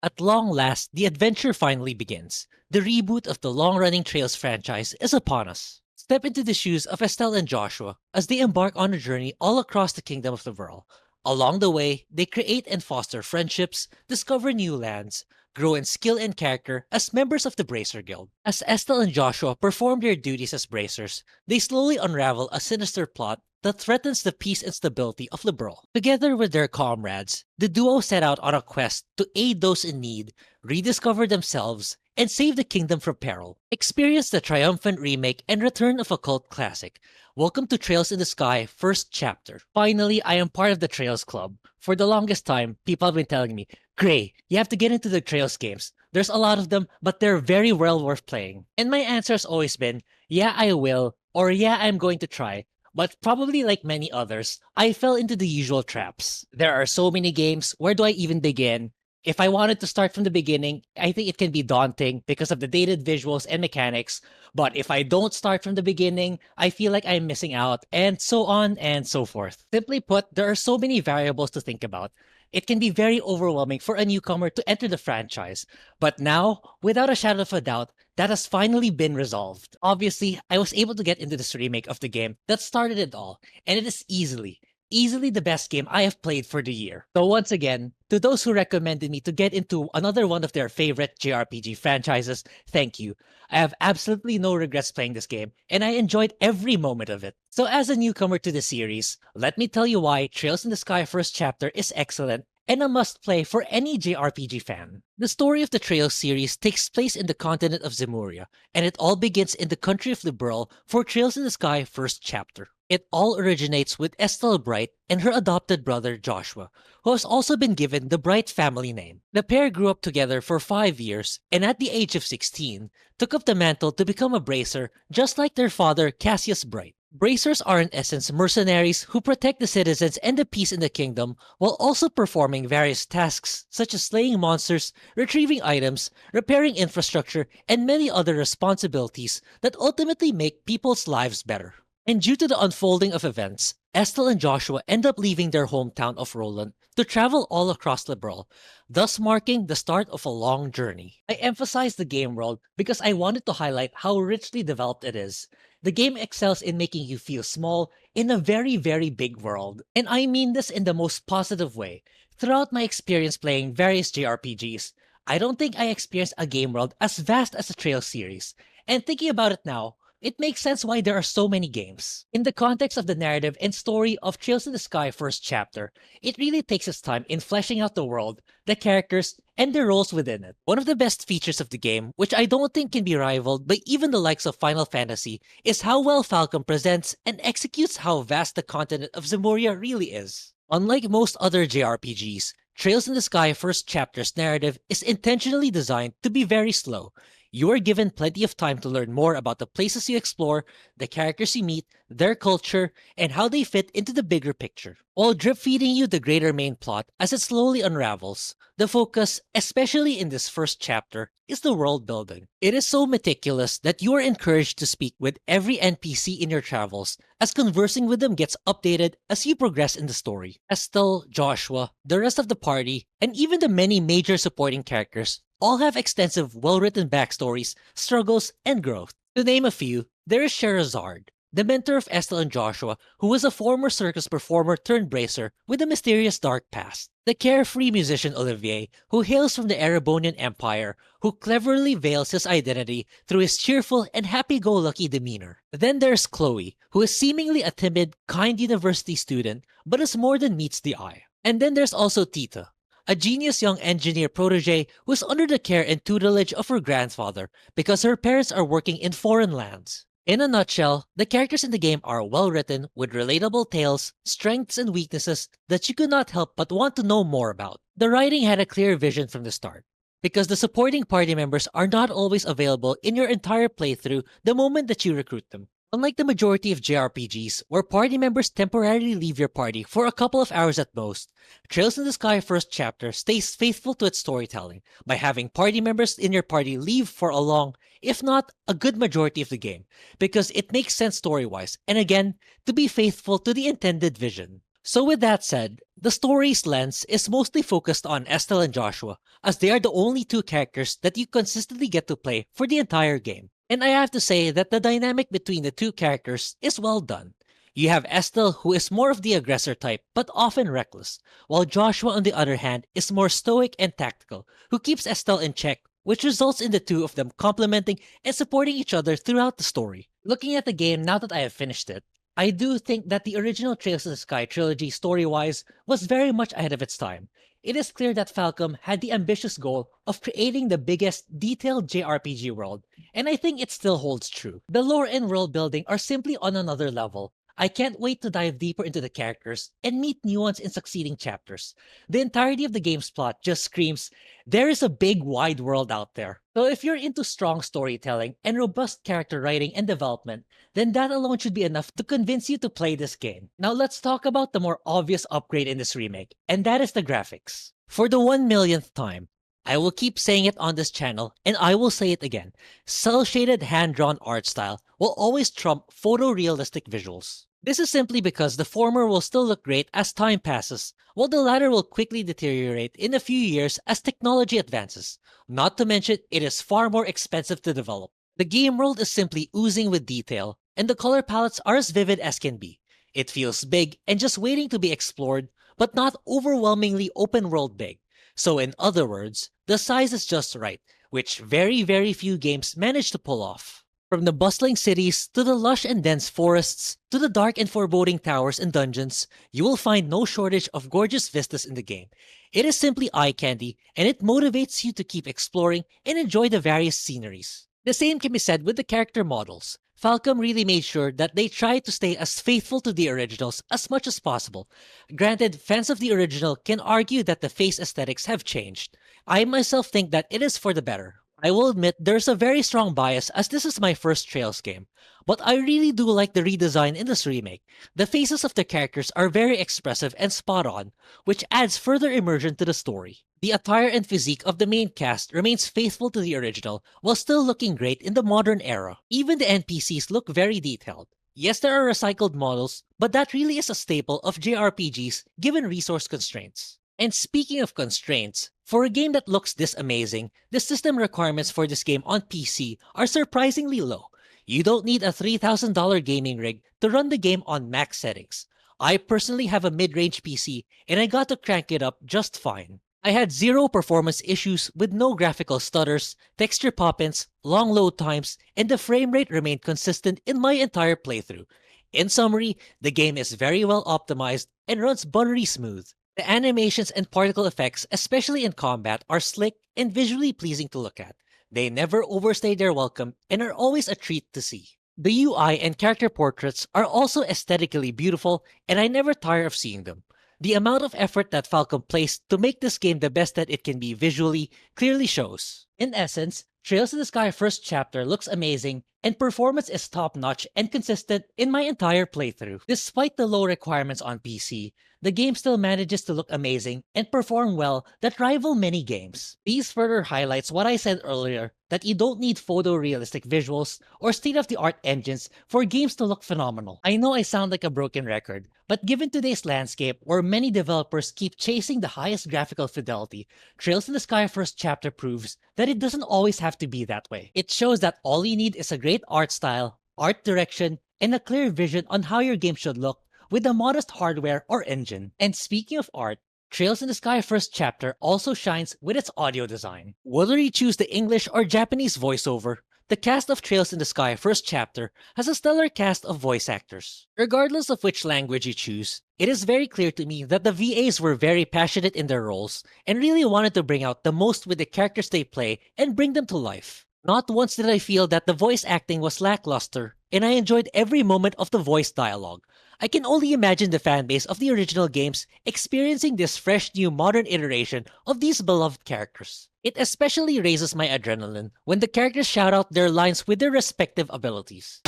At long last, the adventure finally begins. The reboot of the long-running Trails franchise is upon us. Step into the shoes of Estelle and Joshua as they embark on a journey all across the kingdom of the world. Along the way, they create and foster friendships, discover new lands, grow in skill and character as members of the Bracer Guild. As Estelle and Joshua perform their duties as bracers, they slowly unravel a sinister plot that threatens the peace and stability of Liberal. Together with their comrades, the duo set out on a quest to aid those in need, rediscover themselves, and save the kingdom from peril. Experience the triumphant remake and return of a cult classic. Welcome to Trails in the Sky, first chapter. Finally, I am part of the Trails Club. For the longest time, people have been telling me, Gray, you have to get into the Trails games. There's a lot of them, but they're very well worth playing. And my answer has always been, yeah, I will, or yeah, I'm going to try. But probably like many others, I fell into the usual traps. There are so many games, where do I even begin? If I wanted to start from the beginning, I think it can be daunting because of the dated visuals and mechanics. But if I don't start from the beginning, I feel like I'm missing out, and so on and so forth. Simply put, there are so many variables to think about. It can be very overwhelming for a newcomer to enter the franchise. But now, without a shadow of a doubt, that has finally been resolved. Obviously, I was able to get into this remake of the game that started it all, and it is easily the best game I have played for the year. So once again, to those who recommended me to get into another one of their favorite JRPG franchises, thank you. I have absolutely no regrets playing this game, and I enjoyed every moment of it. So as a newcomer to the series, let me tell you why Trails in the Sky First Chapter is excellent and a must-play for any JRPG fan. The story of the Trails series takes place in the continent of Zemuria, and it all begins in the country of Liberl for Trails in the Sky First Chapter. It all originates with Estelle Bright and her adopted brother Joshua, who has also been given the Bright family name. The pair grew up together for 5 years, and at the age of 16, took up the mantle to become a bracer just like their father Cassius Bright. Bracers are in essence mercenaries who protect the citizens and the peace in the kingdom while also performing various tasks such as slaying monsters, retrieving items, repairing infrastructure, and many other responsibilities that ultimately make people's lives better. And due to the unfolding of events, Estelle and Joshua end up leaving their hometown of Roland to travel all across Liberl, thus marking the start of a long journey. I emphasize the game world because I wanted to highlight how richly developed it is. The game excels in making you feel small in a very big world. And I mean this in the most positive way. Throughout my experience playing various JRPGs, I don't think I experienced a game world as vast as the Trail series. And thinking about it now, it makes sense why there are so many games. In the context of the narrative and story of Trails in the Sky First Chapter, it really takes its time in fleshing out the world, the characters, and the roles within it. One of the best features of the game, which I don't think can be rivaled by even the likes of Final Fantasy, is how well Falcom presents and executes how vast the continent of Zemuria really is. Unlike most other JRPGs, Trails in the Sky First Chapter's narrative is intentionally designed to be very slow. You are given plenty of time to learn more about the places you explore, the characters you meet, their culture, and how they fit into the bigger picture, while drip feeding you the greater main plot as it slowly unravels. The focus, especially in this first chapter, is the world building. It is so meticulous that you are encouraged to speak with every NPC in your travels, as conversing with them gets updated as you progress in the story. Estelle, Joshua, the rest of the party, and even the many major supporting characters all have extensive, well-written backstories, struggles, and growth. To name a few, there is Sherazard, the mentor of Estelle and Joshua, who was a former circus performer turned bracer with a mysterious dark past. The carefree musician Olivier, who hails from the Erebonian Empire, who cleverly veils his identity through his cheerful and happy-go-lucky demeanor. Then there's Chloe, who is seemingly a timid, kind university student, but is more than meets the eye. And then there's also Tita, a genius young engineer protege who is under the care and tutelage of her grandfather because her parents are working in foreign lands. In a nutshell, the characters in the game are well written with relatable tales, strengths and weaknesses that you could not help but want to know more about. The writing had a clear vision from the start, because the supporting party members are not always available in your entire playthrough the moment that you recruit them. Unlike the majority of JRPGs, where party members temporarily leave your party for a couple of hours at most, Trails in the Sky First Chapter stays faithful to its storytelling by having party members in your party leave for a long, if not a good majority of the game, because it makes sense story-wise, and again, to be faithful to the intended vision. So with that said, the story's lens is mostly focused on Estelle and Joshua, as they are the only two characters that you consistently get to play for the entire game. And I have to say that the dynamic between the two characters is well done. You have Estelle, who is more of the aggressor type, but often reckless, while Joshua, on the other hand, is more stoic and tactical, who keeps Estelle in check, which results in the two of them complementing and supporting each other throughout the story. Looking at the game now that I have finished it, I do think that the original Trails in the Sky trilogy, story-wise, was very much ahead of its time. It is clear that Falcom had the ambitious goal of creating the biggest, detailed JRPG world, and I think it still holds true. The lore and world building are simply on another level. I can't wait to dive deeper into the characters and meet new ones in succeeding chapters. The entirety of the game's plot just screams, there is a big wide world out there. So if you're into strong storytelling and robust character writing and development, then that alone should be enough to convince you to play this game. Now let's talk about the more obvious upgrade in this remake, and that is the graphics. For the 1 millionth time, I will keep saying it on this channel, and I will say it again. Cel-shaded hand-drawn art style will always trump photorealistic visuals. This is simply because the former will still look great as time passes, while the latter will quickly deteriorate in a few years as technology advances. Not to mention, it is far more expensive to develop. The game world is simply oozing with detail, and the color palettes are as vivid as can be. It feels big and just waiting to be explored, but not overwhelmingly open world big. So in other words, the size is just right, which very few games manage to pull off. From the bustling cities, to the lush and dense forests, to the dark and foreboding towers and dungeons, you will find no shortage of gorgeous vistas in the game. It is simply eye candy, and it motivates you to keep exploring and enjoy the various sceneries. The same can be said with the character models. Falcom really made sure that they tried to stay as faithful to the originals as much as possible. Granted, fans of the original can argue that the face aesthetics have changed. I myself think that it is for the better. I will admit there's a very strong bias as this is my first Trails game, but I really do like the redesign in this remake. The faces of the characters are very expressive and spot on, which adds further immersion to the story. The attire and physique of the main cast remains faithful to the original while still looking great in the modern era. Even the NPCs look very detailed. Yes, there are recycled models, but that really is a staple of JRPGs given resource constraints. And speaking of constraints, for a game that looks this amazing, the system requirements for this game on PC are surprisingly low. You don't need a $3,000 gaming rig to run the game on max settings. I personally have a mid-range PC, and I got to crank it up just fine. I had zero performance issues with no graphical stutters, texture pop-ins, long load times, and the frame rate remained consistent in my entire playthrough. In summary, the game is very well optimized and runs buttery smooth. The animations and particle effects, especially in combat, are slick and visually pleasing to look at. They never overstay their welcome and are always a treat to see. The UI and character portraits are also aesthetically beautiful, and I never tire of seeing them. The amount of effort that Falcom placed to make this game the best that it can be visually clearly shows. In essence, Trails in the Sky First Chapter looks amazing, and performance is top-notch and consistent in my entire playthrough. Despite the low requirements on PC, the game still manages to look amazing and perform well that rival many games. These further highlights what I said earlier, that you don't need photorealistic visuals or state-of-the-art engines for games to look phenomenal. I know I sound like a broken record, but given today's landscape where many developers keep chasing the highest graphical fidelity, Trails in the Sky First Chapter proves that it doesn't always have to be that way. It shows that all you need is a great art style, art direction, and a clear vision on how your game should look with a modest hardware or engine. And speaking of art, Trails in the Sky First Chapter also shines with its audio design. Whether you choose the English or Japanese voiceover, the cast of Trails in the Sky First Chapter has a stellar cast of voice actors. Regardless of which language you choose, it is very clear to me that the VAs were very passionate in their roles and really wanted to bring out the most with the characters they play and bring them to life. Not once did I feel that the voice acting was lackluster, and I enjoyed every moment of the voice dialogue. I can only imagine the fanbase of the original games experiencing this fresh new modern iteration of these beloved characters. It especially raises my adrenaline when the characters shout out their lines with their respective abilities.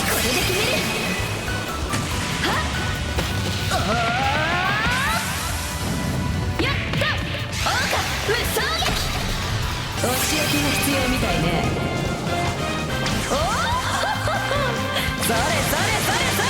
それそれそれそれ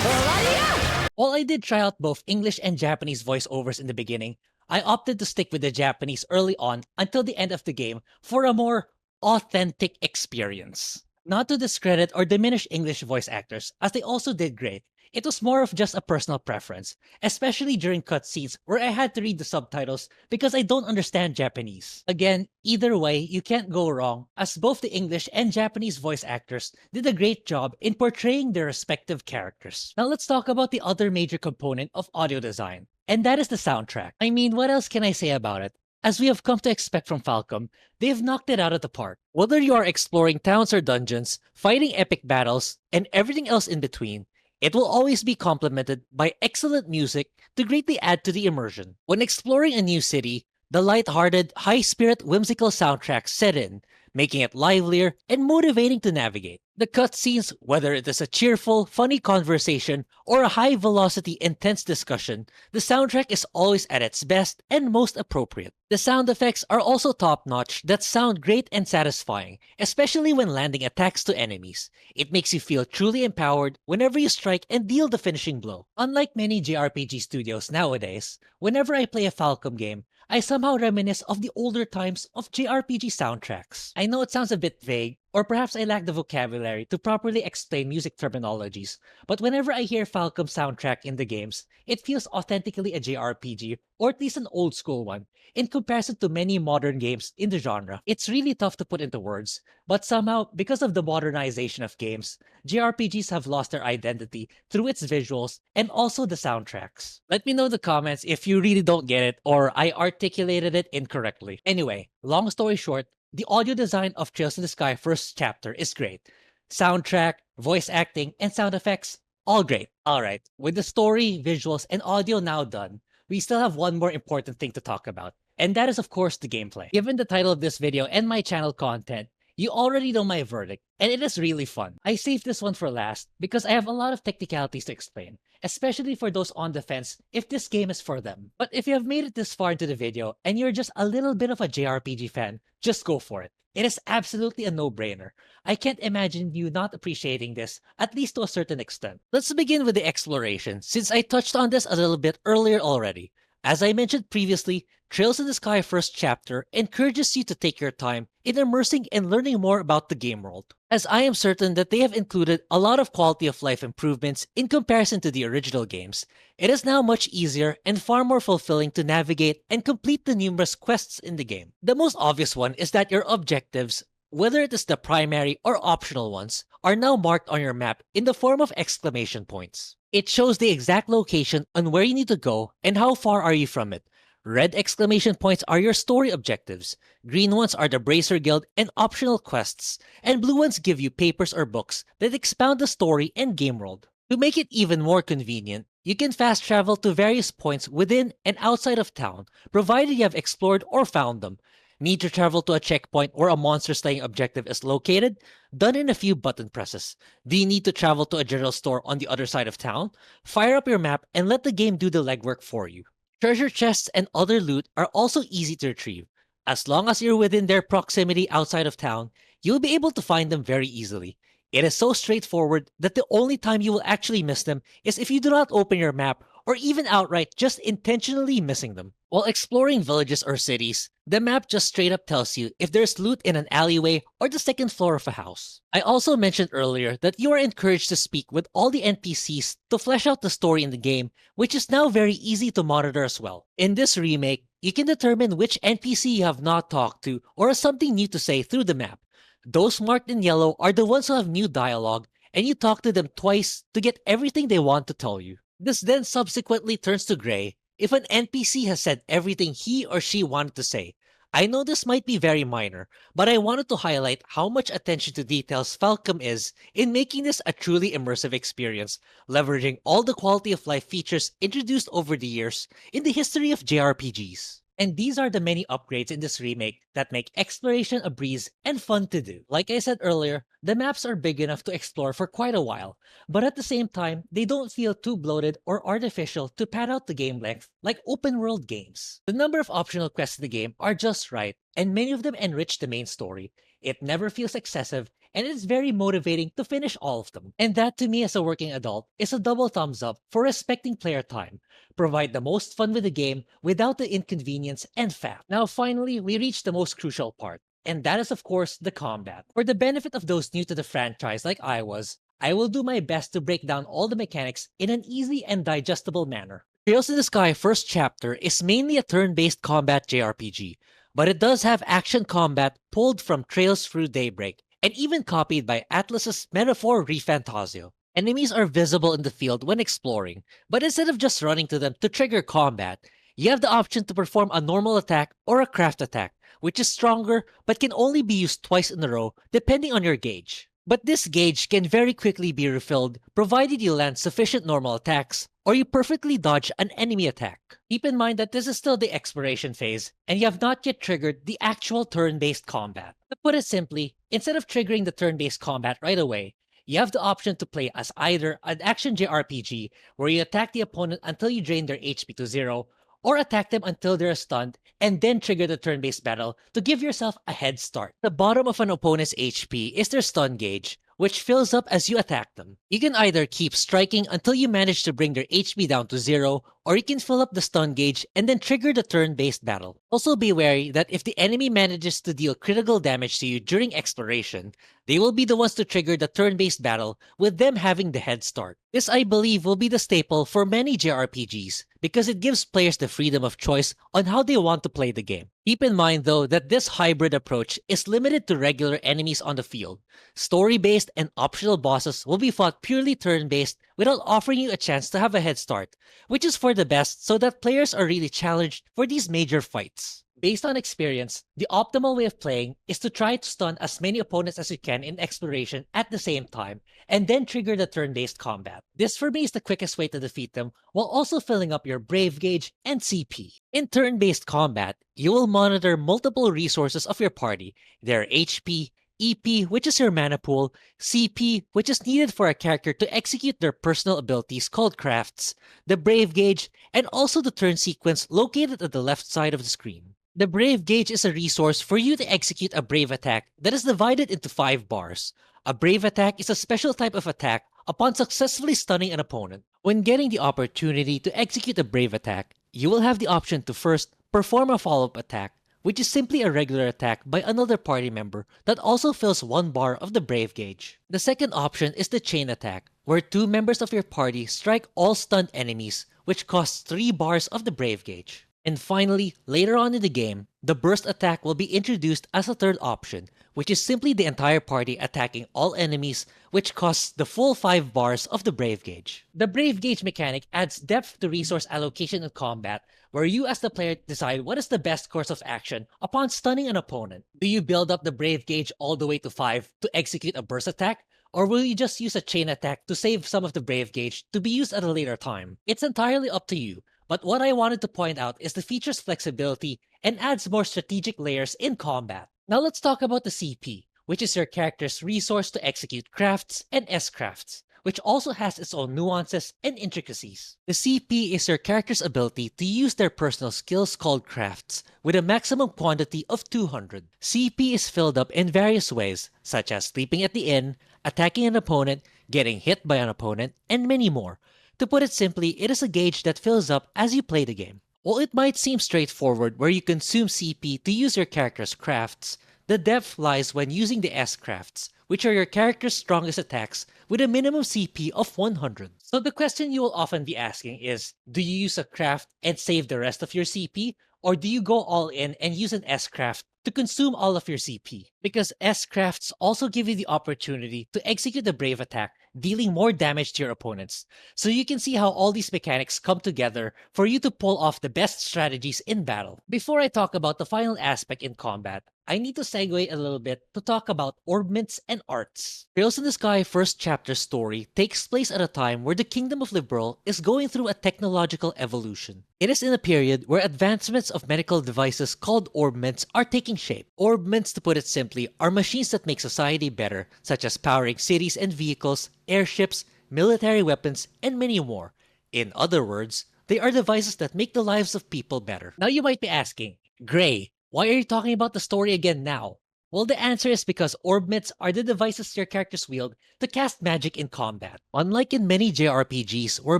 終わりよ While I did try out both English and Japanese voiceovers in the beginning, I opted to stick with the Japanese early on until the end of the game for a more authentic experience. Not to discredit or diminish English voice actors, as they also did great. It was more of just a personal preference, especially during cutscenes where I had to read the subtitles because I don't understand Japanese. Again, either way, you can't go wrong, as both the English and Japanese voice actors did a great job in portraying their respective characters. Now let's talk about the other major component of audio design, and that is the soundtrack. I mean, what else can I say about it? As we have come to expect from Falcom, they've knocked it out of the park. Whether you are exploring towns or dungeons, fighting epic battles, and everything else in between, it will always be complemented by excellent music to greatly add to the immersion. When exploring a new city, the light-hearted, high-spirit, whimsical soundtrack set in, making it livelier and motivating to navigate. The cutscenes, whether it is a cheerful, funny conversation or a high-velocity, intense discussion, the soundtrack is always at its best and most appropriate. The sound effects are also top-notch that sound great and satisfying, especially when landing attacks to enemies. It makes you feel truly empowered whenever you strike and deal the finishing blow. Unlike many JRPG studios nowadays, whenever I play a Falcom game, I somehow reminisce of the older times of JRPG soundtracks. I know it sounds a bit vague, or perhaps I lack the vocabulary to properly explain music terminologies, but whenever I hear Falcom soundtrack in the games, it feels authentically a JRPG, or at least an old school one, in comparison to many modern games in the genre. It's really tough to put into words, but somehow, because of the modernization of games, JRPGs have lost their identity through its visuals and also the soundtracks. Let me know in the comments if you really don't get it or I articulated it incorrectly. Anyway, long story short, the audio design of Trails in the Sky first chapter is great. Soundtrack, voice acting, and sound effects, all great. Alright, with the story, visuals, and audio now done, we still have one more important thing to talk about, and that is of course the gameplay. Given the title of this video and my channel content, you already know my verdict, and it is really fun. I saved this one for last because I have a lot of technicalities to explain, especially for those on the fence if this game is for them. But if you have made it this far into the video and you're just a little bit of a JRPG fan, just go for it. It is absolutely a no-brainer. I can't imagine you not appreciating this, at least to a certain extent. Let's begin with the exploration, since I touched on this a little bit earlier already. As I mentioned previously, Trails in the Sky first chapter encourages you to take your time in immersing and learning more about the game world, as I am certain that they have included a lot of quality of life improvements in comparison to the original games. It is now much easier and far more fulfilling to navigate and complete the numerous quests in the game. The most obvious one is that your objectives, whether it is the primary or optional ones, are now marked on your map in the form of exclamation points. It shows the exact location on where you need to go and how far are you from it. Red exclamation points are your story objectives, green ones are the Bracer Guild and optional quests, and blue ones give you papers or books that expound the story and game world. To make it even more convenient, you can fast travel to various points within and outside of town, provided you have explored or found them. Need to travel to a checkpoint where a monster slaying objective is located? Done in a few button presses. Do you need to travel to a general store on the other side of town? Fire up your map and let the game do the legwork for you. Treasure chests and other loot are also easy to retrieve. As long as you're within their proximity outside of town, you'll be able to find them very easily. It is so straightforward that the only time you will actually miss them is if you do not open your map or even outright just intentionally missing them. While exploring villages or cities, the map just straight up tells you if there's loot in an alleyway or the second floor of a house. I also mentioned earlier that you are encouraged to speak with all the NPCs to flesh out the story in the game, which is now very easy to monitor as well. In this remake, you can determine which NPC you have not talked to or has something new to say through the map. Those marked in yellow are the ones who have new dialogue, and you talk to them twice to get everything they want to tell you. This then subsequently turns to gray if an NPC has said everything he or she wanted to say. I know this might be very minor, but I wanted to highlight how much attention to details Falcom is in making this a truly immersive experience, leveraging all the quality of life features introduced over the years in the history of JRPGs. And these are the many upgrades in this remake that make exploration a breeze and fun to do. Like I said earlier, the maps are big enough to explore for quite a while, but at the same time, they don't feel too bloated or artificial to pad out the game length like open world games. The number of optional quests in the game are just right, and many of them enrich the main story. It never feels excessive, and it's very motivating to finish all of them. And that to me as a working adult is a double thumbs up for respecting player time. Provide the most fun with the game without the inconvenience and faff. Now finally, we reach the most crucial part. And that is, of course, the combat. For the benefit of those new to the franchise like I was, I will do my best to break down all the mechanics in an easy and digestible manner. Trails in the Sky First Chapter is mainly a turn-based combat JRPG, but it does have action combat pulled from Trails Through Daybreak, and even copied by Atlas's Metaphor ReFantasio. Enemies are visible in the field when exploring, but instead of just running to them to trigger combat, you have the option to perform a normal attack or a craft attack, which is stronger but can only be used twice in a row depending on your gauge. But this gauge can very quickly be refilled provided you land sufficient normal attacks or you perfectly dodge an enemy attack. Keep in mind that this is still the exploration phase and you have not yet triggered the actual turn-based combat. To put it simply, instead of triggering the turn-based combat right away, you have the option to play as either an action JRPG where you attack the opponent until you drain their HP to 0, or attack them until they're stunned, and then trigger the turn-based battle to give yourself a head start. The bottom of an opponent's HP is their stun gauge, which fills up as you attack them. You can either keep striking until you manage to bring their HP down to 0, or you can fill up the stun gauge and then trigger the turn-based battle. Also be wary that if the enemy manages to deal critical damage to you during exploration, they will be the ones to trigger the turn-based battle, with them having the head start. This I believe will be the staple for many JRPGs, because it gives players the freedom of choice on how they want to play the game. Keep in mind though that this hybrid approach is limited to regular enemies on the field. Story-based and optional bosses will be fought purely turn-based without offering you a chance to have a head start, which is for the best so that players are really challenged for these major fights. Based on experience, the optimal way of playing is to try to stun as many opponents as you can in exploration at the same time, and then trigger the turn-based combat. This for me is the quickest way to defeat them, while also filling up your Brave Gauge and CP. In turn-based combat, you will monitor multiple resources of your party, their HP, EP, which is your mana pool, CP, which is needed for a character to execute their personal abilities called crafts, the Brave Gauge, and also the turn sequence located at the left side of the screen. The Brave Gauge is a resource for you to execute a Brave attack that is divided into 5 bars. A Brave attack is a special type of attack upon successfully stunning an opponent. When getting the opportunity to execute a Brave attack, you will have the option to first perform a follow-up attack, which is simply a regular attack by another party member that also fills 1 bar of the Brave Gauge. The second option is the chain attack, where 2 members of your party strike all stunned enemies, which costs 3 bars of the Brave Gauge. And finally, later on in the game, the burst attack will be introduced as a third option, which is simply the entire party attacking all enemies, which costs the full 5 bars of the Brave Gauge. The Brave Gauge mechanic adds depth to resource allocation in combat, where you as the player decide what is the best course of action upon stunning an opponent. Do you build up the Brave Gauge all the way to 5 to execute a burst attack? Or will you just use a chain attack to save some of the Brave Gauge to be used at a later time? It's entirely up to you. But what I wanted to point out is the feature's flexibility and adds more strategic layers in combat. Now let's talk about the CP, which is your character's resource to execute crafts and S-crafts, which also has its own nuances and intricacies. The CP is your character's ability to use their personal skills called crafts, with a maximum quantity of 200. CP is filled up in various ways, such as sleeping at the inn, attacking an opponent, getting hit by an opponent, and many more. To put it simply, it is a gauge that fills up as you play the game. While it might seem straightforward where you consume CP to use your character's crafts, the depth lies when using the S-crafts, which are your character's strongest attacks with a minimum CP of 100. So the question you will often be asking is, do you use a craft and save the rest of your CP? Or do you go all in and use an S-craft to consume all of your CP? Because S-crafts also give you the opportunity to execute a Brave attack, dealing more damage to your opponents. So you can see how all these mechanics come together for you to pull off the best strategies in battle. Before I talk about the final aspect in combat, I need to segue a little bit to talk about orbments and arts. Trails in the Sky First Chapter story takes place at a time where the Kingdom of Liberl is going through a technological evolution. It is in a period where advancements of medical devices called orbments are taking shape. Orbments, to put it simply, are machines that make society better, such as powering cities and vehicles, airships, military weapons, and many more. In other words, they are devices that make the lives of people better. Now you might be asking, Gray, why are you talking about the story again now? Well, the answer is because orb mitts are the devices your characters wield to cast magic in combat. Unlike in many JRPGs where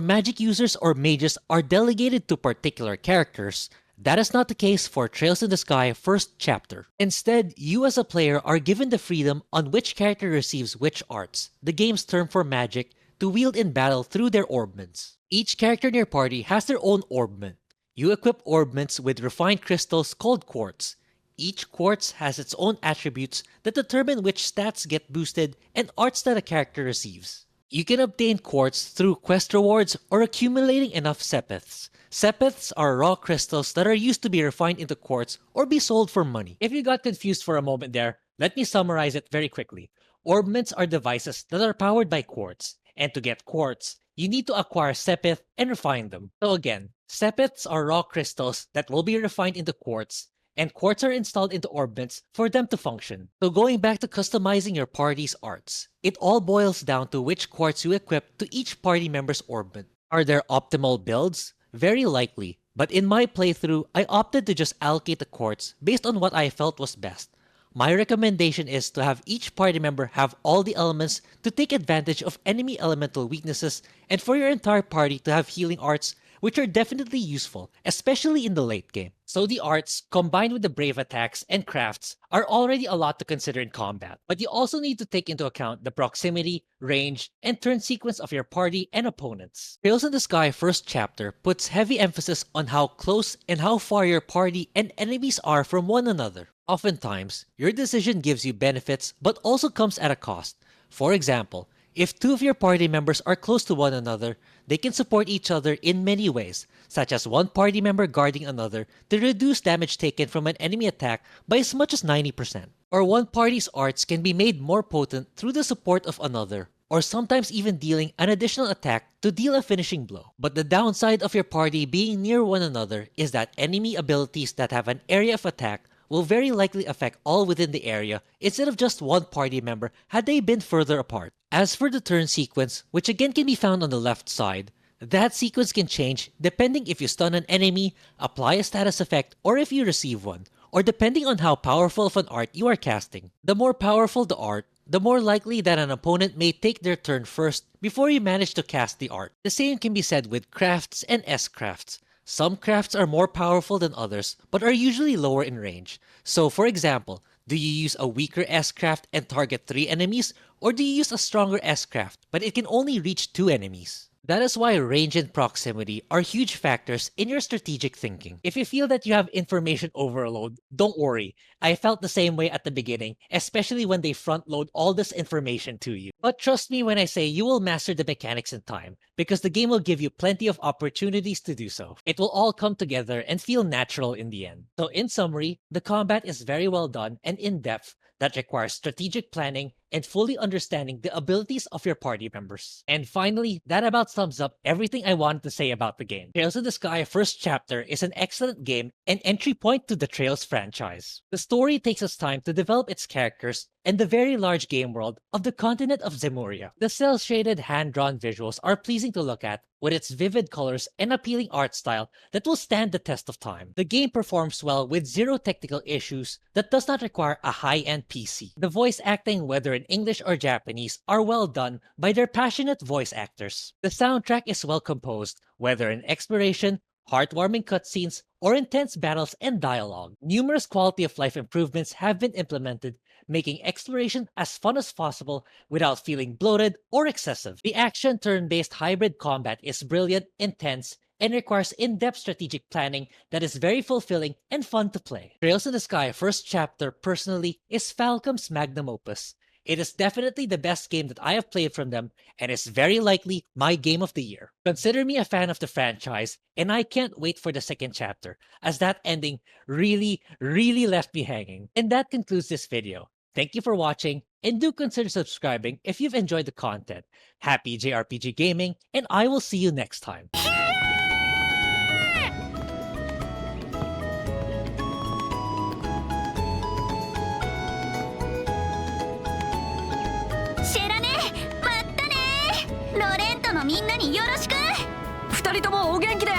magic users or mages are delegated to particular characters, that is not the case for Trails in the Sky First Chapter. Instead, you as a player are given the freedom on which character receives which arts, the game's term for magic, to wield in battle through their orbments. Each character in your party has their own orbment. You equip orbments with refined crystals called quartz. Each quartz has its own attributes that determine which stats get boosted and arts that a character receives. You can obtain quartz through quest rewards or accumulating enough sepiths. Sepiths are raw crystals that are used to be refined into quartz or be sold for money. If you got confused for a moment there, let me summarize it very quickly. Orbments are devices that are powered by quartz, and to get quartz, you need to acquire sepith and refine them. So again, sepiths are raw crystals that will be refined into quartz, and quartz are installed into orbments for them to function. So going back to customizing your party's arts, it all boils down to which quartz you equip to each party member's orbment. Are there optimal builds? Very likely, but in my playthrough, I opted to just allocate the quartz based on what I felt was best. My recommendation is to have each party member have all the elements to take advantage of enemy elemental weaknesses, and for your entire party to have healing arts, which are definitely useful, especially in the late game. So the arts, combined with the brave attacks and crafts, are already a lot to consider in combat. But you also need to take into account the proximity, range, and turn sequence of your party and opponents. Trails in the Sky First Chapter puts heavy emphasis on how close and how far your party and enemies are from one another. Oftentimes, your decision gives you benefits but also comes at a cost. For example, if two of your party members are close to one another, they can support each other in many ways, such as one party member guarding another to reduce damage taken from an enemy attack by as much as 90%. Or one party's arts can be made more potent through the support of another, or sometimes even dealing an additional attack to deal a finishing blow. But the downside of your party being near one another is that enemy abilities that have an area of attack will very likely affect all within the area instead of just one party member had they been further apart. As for the turn sequence, which again can be found on the left side, that sequence can change depending if you stun an enemy, apply a status effect, or if you receive one, or depending on how powerful of an art you are casting. The more powerful the art, the more likely that an opponent may take their turn first before you manage to cast the art. The same can be said with crafts and S-crafts. Some crafts are more powerful than others, but are usually lower in range. So for example, do you use a weaker S-craft and target 3 enemies, or do you use a stronger S-craft, but it can only reach 2 enemies? That is why range and proximity are huge factors in your strategic thinking. If you feel that you have information overload, don't worry. I felt the same way at the beginning, especially when they front load all this information to you. But trust me when I say you will master the mechanics in time, because the game will give you plenty of opportunities to do so. It will all come together and feel natural in the end. So in summary, the combat is very well done and in-depth that requires strategic planning and fully understanding the abilities of your party members. And finally, that about sums up everything I wanted to say about the game. Trails in the Sky First Chapter is an excellent game and entry point to the Trails franchise. The story takes its time to develop its characters and the very large game world of the continent of Zemuria. The cel-shaded hand-drawn visuals are pleasing to look at with its vivid colors and appealing art style that will stand the test of time. The game performs well with zero technical issues that does not require a high-end PC. The voice acting, whether in English or Japanese, are well done by their passionate voice actors. The soundtrack is well composed, whether in exploration, heartwarming cutscenes, or intense battles and dialogue. Numerous quality of life improvements have been implemented, making exploration as fun as possible without feeling bloated or excessive. The action turn-based hybrid combat is brilliant, intense, and requires in-depth strategic planning that is very fulfilling and fun to play. Trails in the Sky First Chapter, personally, is Falcom's magnum opus. It is definitely the best game that I have played from them, and is very likely my game of the year. Consider me a fan of the franchise, and I can't wait for the second chapter, as that ending really left me hanging. And that concludes this video. Thank you for watching, and do consider subscribing if you've enjoyed the content. Happy JRPG gaming, and I will see you next time.ロレントのみんなによろしく。2人ともお元気で。